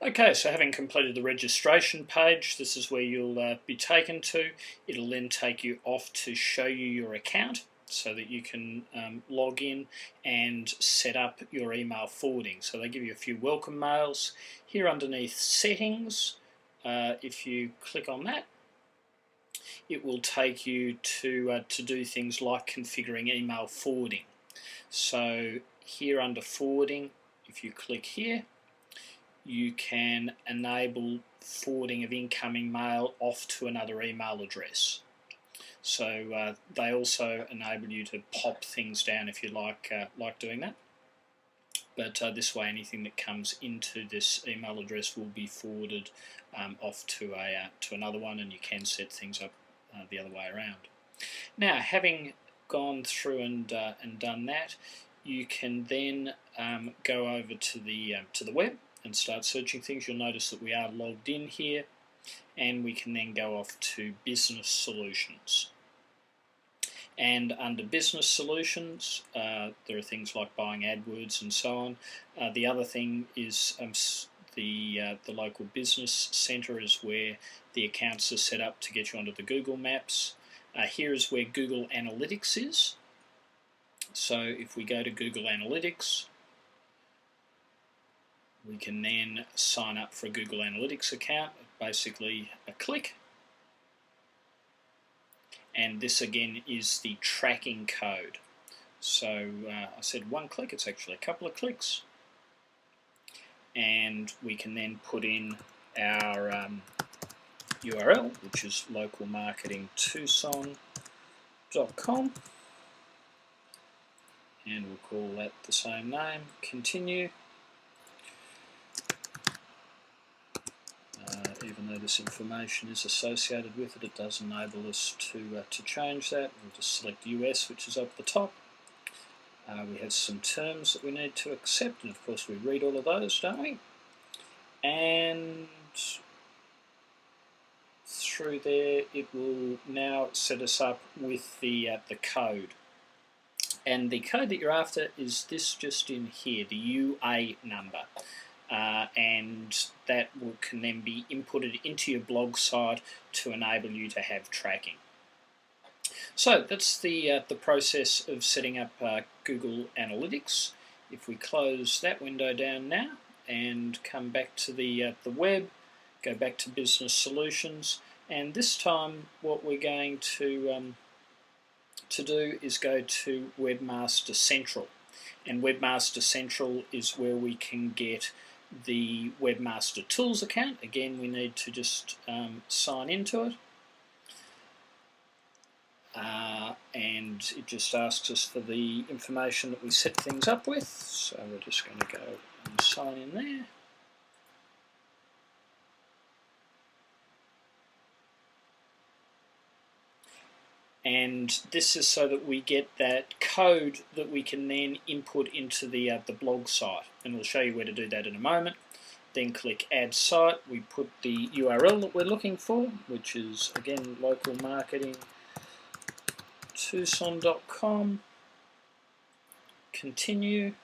Okay, so having completed the registration page, this is where you'll be taken to. It'll then take you off to show you your account so that you can log in and set up your email forwarding. So they give you a few welcome mails. Here underneath settings, if you click on that, it will take you to do things like configuring email forwarding. So here under forwarding, if you click here, you can enable forwarding of incoming mail off to another email address. So they also enable you to pop things down if you like doing that. But this way, anything that comes into this email address will be forwarded off to another one, and you can set things up the other way around. Now, having gone through and done that, you can then go over to the web and start searching things. You'll notice that we are logged in here, and we can then go off to Business Solutions. And under Business Solutions, there are things like buying AdWords and so on. The other thing is the local business centre is where the accounts are set up to get you onto the Google Maps. Here is where Google Analytics is. So if we go to Google Analytics, we can then sign up for a Google Analytics account, basically a click. And this again is the tracking code. So I said one click, it's actually a couple of clicks. And we can then put in our URL, which is localmarketingtucson.com. And we'll call that the same name, continue. Even though this information is associated with it, it does enable us to change that. We'll just select US, which is up at the top. We have some terms that we need to accept, and of course we read all of those, don't we? And through there, it will now set us up with the code. And the code that you're after is this just in here, the UA number. And that can then be inputted into your blog site to enable you to have tracking. So that's the process of setting up Google Analytics. If we close that window down now and come back to the web, go back to Business Solutions, and this time what we're going to do is go to Webmaster Central. And Webmaster Central is where we can get the Webmaster Tools account. Again, we need to just sign into it. And it just asks us for the information that we set things up with. So we're just going to go and sign in there. And this is so that we get that code that we can then input into the blog site. And we'll show you where to do that in a moment. Then click Add Site. We put the URL that we're looking for, which is, again, localmarketingtucson.com. Continue.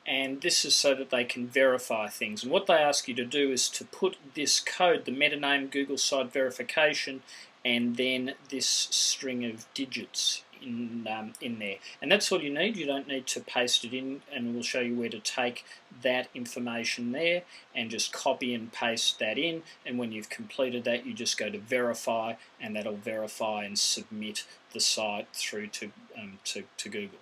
And this is so that they can verify things. And what they ask you to do is to put this code, the meta name Google Site Verification, and then this string of digits in there. And that's all you need. You don't need to paste it in, and we'll show you where to take that information there and just copy and paste that in. And when you've completed that, you just go to verify, and that'll verify and submit the site through to Google.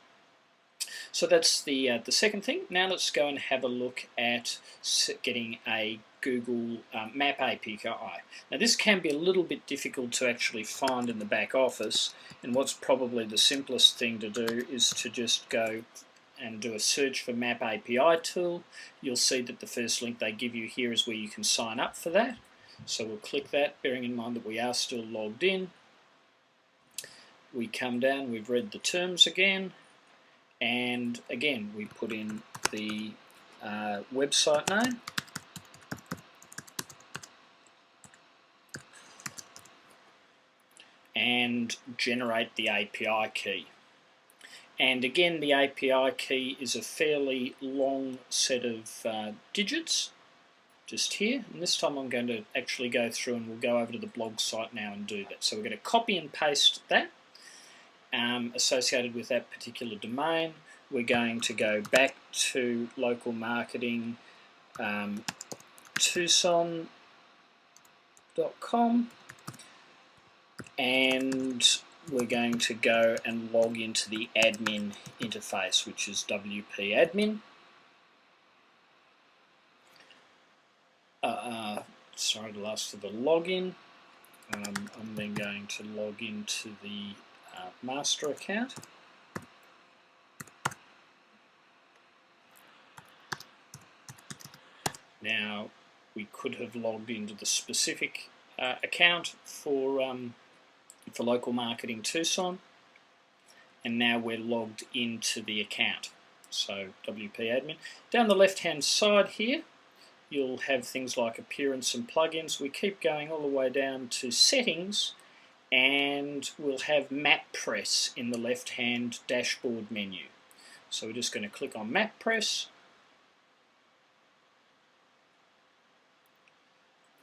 So that's the second thing. Now let's go and have a look at getting a Google Map API. Now this can be a little bit difficult to actually find in the back office, and what's probably the simplest thing to do is to just go and do a search for Map API tool. You'll see that the first link they give you here is where you can sign up for that. So we'll click that, bearing in mind that we are still logged in. We come down, we've read the terms again. And again, we put in the website name, and generate the API key. And again, the API key is a fairly long set of digits, just here. And this time I'm going to actually go through and we'll go over to the blog site now and do that. So we're going to copy and paste that associated with that particular domain. We're going to go back to local marketing Tucson.com, and we're going to go and log into the admin interface, which is WP admin. Sorry to ask for the login. I'm then going to log into the master account. Now, we could have logged into the specific account for local marketing Tucson, and now we're logged into the account. So WP admin. Down the left hand side here, you'll have things like appearance and plugins. We keep going all the way down to settings, and we'll have map press in the left hand dashboard menu. So we're just going to click on map press.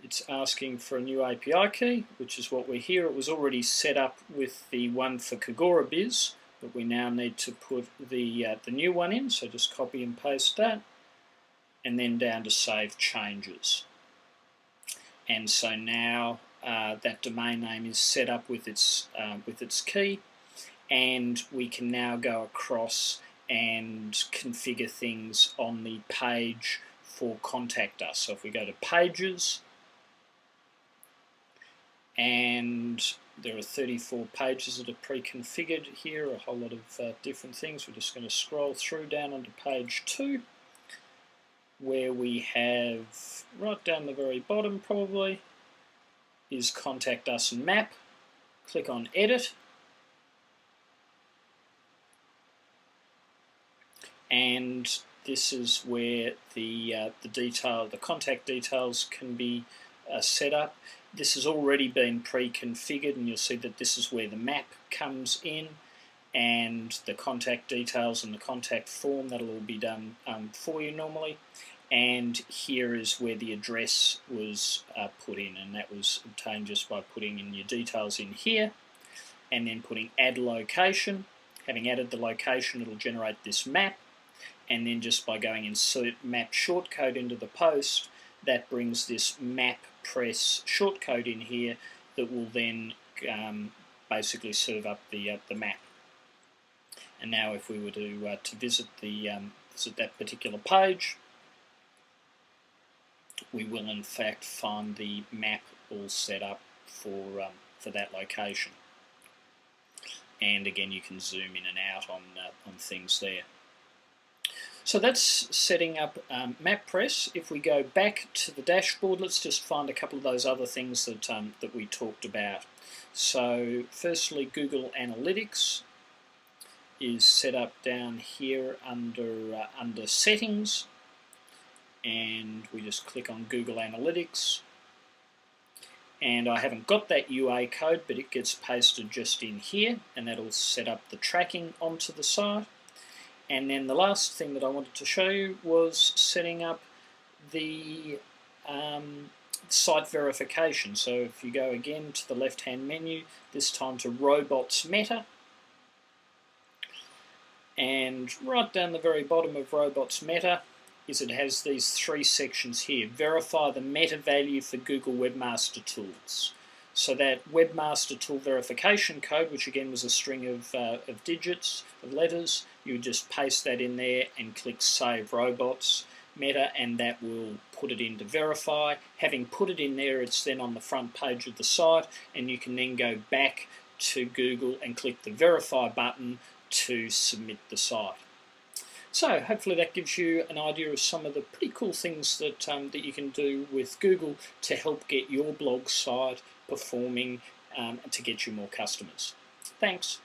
It's asking for a new API key, which is what we're here. It was already set up with the one for Cagorabiz, but we now need to put the new one in, so just copy and paste that, and then down to save changes. And so now that domain name is set up with its key, and we can now go across and configure things on the page for Contact Us. So if we go to Pages, and there are 34 pages that are pre-configured here, a whole lot of different things. We're just going to scroll through down onto page 2, where we have, right down the very bottom probably, is Contact Us and Map. Click on Edit, and this is where the contact details can be set up. This has already been pre-configured, and you'll see that this is where the map comes in, and the contact details and the contact form, that'll all be done for you normally. And here is where the address was put in, and that was obtained just by putting in your details in here, and then putting add location. Having added the location, it'll generate this map, and then just by going insert map shortcode into the post, that brings this map press shortcode in here that will then basically serve up the map. And now if we were to visit that particular page, we will in fact find the map all set up for that location. And again, you can zoom in and out on things there. So that's setting up MapPress. If we go back to the dashboard, let's just find a couple of those other things that we talked about. So firstly, Google Analytics is set up down here under Settings, and we just click on Google Analytics. And I haven't got that UA code, but it gets pasted just in here, and that'll set up the tracking onto the site. And then the last thing that I wanted to show you was setting up the site verification. So if you go again to the left-hand menu, this time to Robots Meta, and right down the very bottom of Robots Meta is it has these 3 sections here. Verify the meta value for Google Webmaster Tools. So that Webmaster Tool verification code, which again was a string of digits, of letters, you would just paste that in there and click Save Robots Meta, and that will put it in to verify. Having put it in there, it's then on the front page of the site, and you can then go back to Google and click the Verify button to submit the site. So hopefully that gives you an idea of some of the pretty cool things that, that you can do with Google to help get your blog site performing and to get you more customers. Thanks.